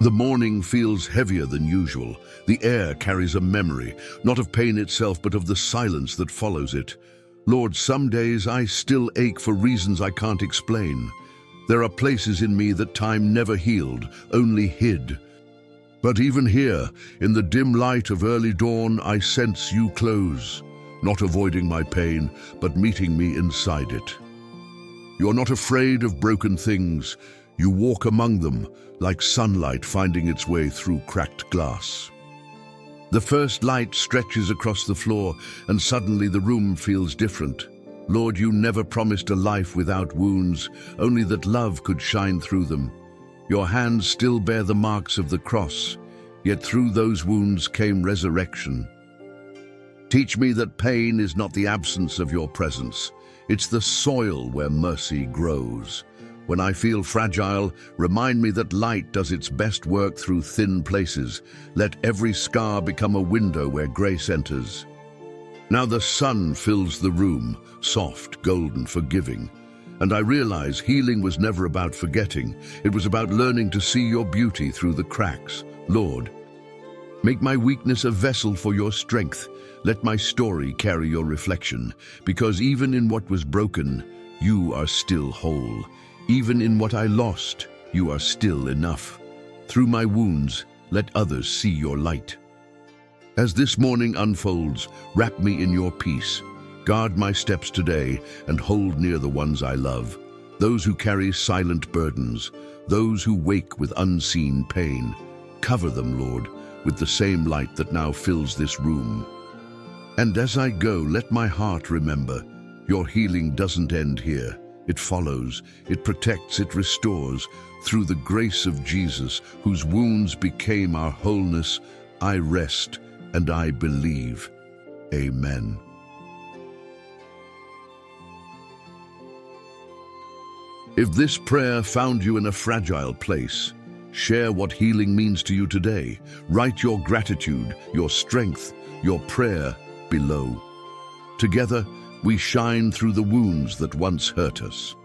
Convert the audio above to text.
The morning feels heavier than usual. The air carries a memory, not of pain itself, but of the silence that follows it. Lord, some days I still ache for reasons I can't explain. There are places in me that time never healed, only hid. But even here, in the dim light of early dawn, I sense you close, not avoiding my pain, but meeting me inside it. You're not afraid of broken things. You walk among them, like sunlight finding its way through cracked glass. The first light stretches across the floor, and suddenly the room feels different. Lord, you never promised a life without wounds, only that love could shine through them. Your hands still bear the marks of the cross, yet through those wounds came resurrection. Teach me that pain is not the absence of your presence. It's the soil where mercy grows. When I feel fragile, remind me that light does its best work through thin places. Let every scar become a window where grace enters. Now the sun fills the room, soft, golden, forgiving. And I realize healing was never about forgetting. It was about learning to see your beauty through the cracks. Lord, make my weakness a vessel for your strength. Let my story carry your reflection, because even in what was broken, you are still whole. Even in what I lost, you are still enough. Through my wounds, let others see your light. As this morning unfolds, wrap me in your peace. Guard my steps today and hold near the ones I love, those who carry silent burdens, those who wake with unseen pain. Cover them, Lord, with the same light that now fills this room. And as I go, let my heart remember, your healing doesn't end here. It follows, it protects, it restores. Through the grace of Jesus, whose wounds became our wholeness, I rest and I believe. Amen. If this prayer found you in a fragile place, share what healing means to you today. Write your gratitude, your strength, your prayer below. Together, we shine through the wounds that once hurt us.